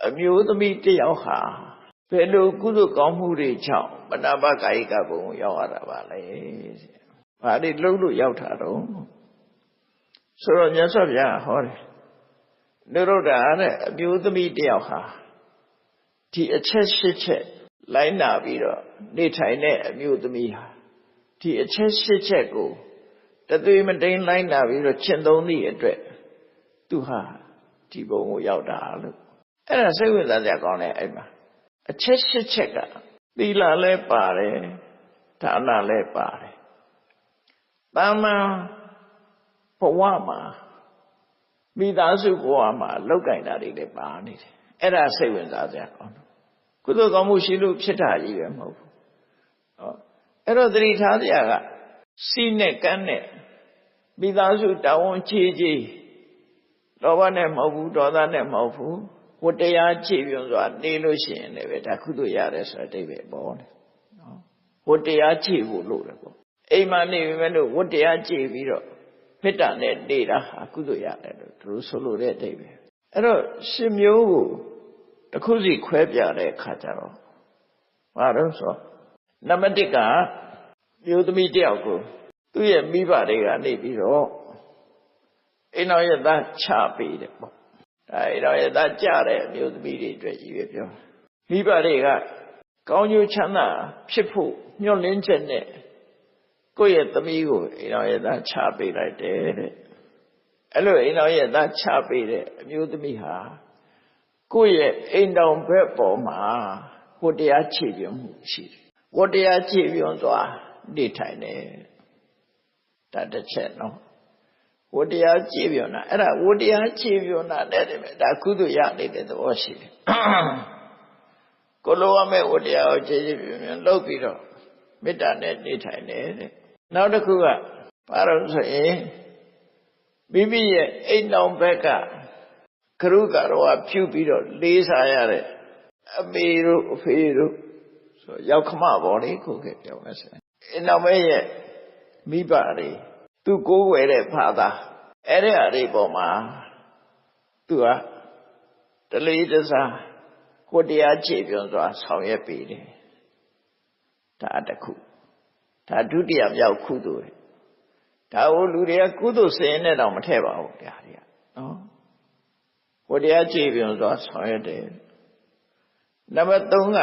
အမျိုးသမီးတယောက်ဟာဘယ်လိုကုသိုလ်ကောင်းမှုတွေကြောင့်ပဏပကာယကဘုံရောက်ရတာပါလဲ။ဘာတွေလုပ်လို့ရောက်တာတော့ဆိုတော့မြတ်စွာဘုရားဟောတယ်နိရောဓတဲ့အမျိုးသမီးတယောက်ဟာဒီအချက်၈ချက်လိုက်နာပြီးတော့နေထိုင်တဲ့အမျိုးသမီးဟာဒီအချက်၈ချက်ကိုတသွေးမတိန်လိုက်နာပြီးတော့ကျင့်သုံးသည့်အတွက်သူဟာဒီဘုံကိုရောက်တာလို့အဲ့ဒါစိတ်ဝင်စားစရာကောင်းတယ်အဲ့မှာအချက်၈ချက်ကသီလလည်းပါတယ်ဒါနလည်းပါတယ်တာမန်ဘဝမှာမိသားစုဘဝမှာလောက်ကင်တာတွေလည်းပါနေတယ်အဲ့ဒါစိတ်ဝင်စားစရာကောင်းတယ်ကုသိုလ်ကောင်းမှုရှိလို့ဖြစ်တာကြီးပဲမဟုတ်ဘူးအဲ့တော့သတိထားစရာကစီးနဲ့ကမ်းနဲ့မိသားစုတာဝန်ကြီးလောဘနဲ့မဟုတ်ဘူးဒေါသနဲ့မဟုတ်ဘူးဝတ္တရားကြည်ပြွန်စွာနေလို့ရှိရင်လည်းပဲဒါကုသိုလ်ရတယ်ဆိုတဲ့အဓိပ္ပာယ်ပေါ်တယ်နော်ဝတ္တရားကြည်ဖို့လို့တယ်ပေါ့အိမ်မှာနေပြီမဲ့လို့ဝတ္တရားကြည်ပြီးတော့မေတ္တာနဲ့နေတာဟာကုသိုလ်ရတယ်လို့သူတို့ဆိုလို့တဲ့အဓိပ္ပာယ်အဲ့တော့ရှင်မျိုးကိုတစ်ခုစီခွဲပြတဲ့အခါကျတော့ဘာလို့ဆိုနံပါတ်1ကမျိုးသမီးတယောက်ကိုသူ့ရဲ့မိဘတွေကနေပြီးတော့အိမ်တော်ရဲ့သားချပေးတယ်ပေါ့ဒါအိမ်တော်ရဲ့သားကြတဲ့အမျိုးသမီးတွေအတွက်ကြီးပဲပြောမိဘတွေကကောင်းကျိုးချမ်းသာဖြစ်ဖို့ညှော်လင်းချက်နဲ့ကိုယ့်ရဲ့သမီးကိုအိမ်တော်ရဲ့သားချပေးလိုက်တယ်တဲ့အဲ့လိုအိမ်တော်ရဲ့သားချပေးတဲ့အမျိုးသမီးဟာကိုယ့်ရဲ့အိမ်တော်ဘက်ပေါ်မှာဝတ္တရားခြေပြွန်မှုရှိတယ်ဝတ္တရားခြေပြွန်စွာနေထိုင်တယ်ဒါတစ်ချက်နော်ဝတ္တရားခြေပြွန်တာအဲ့ဒါဝတ္တရားခြေပြွန်တာနဲ့တည်းပဲဒါကုသိုလ်ရနေတဲ့သဘောရှိတယ်ကိုလိုရမယ့်ဝတ္တရားကိုခြေပြွန်လုပ်ပြီးတော့မေတ္တာနဲ့နေထိုင်တယ်တဲ့နောက်တစ်ခုကဘာလို့ဆိုရင်မိမိရဲ့အိမ်တော်ဘက်ကကရုကရောဖြူပြီးတော့လေးစားရတဲ့အမေတို့အဖေတို့ဆိုရောက်ခမပေါ်လေခုခေတ်ပြောမယ်ဆိုရင်အိမ်တော်ရဲ့မိဘတွေသူကိုးကွယ်တဲ့ဘာသာအဲ့ဒီအရေးပေါ်မှာသူကတလေးတစားကိုတရားခြေပြွန်စွာဆောင်ရွက်ပေးတယ်ဒါတစ်ခုဒါဒုတိယမြောက်ကုသိုလ်ဒါကိုလူတွေကကုသိုလ်စင်နဲ့တော့မထည့်ပါဘူးတရားတွေကနော်ကိုတရားခြေပြွန်စွာဆောင်ရွက်တယ်နံပါတ်3က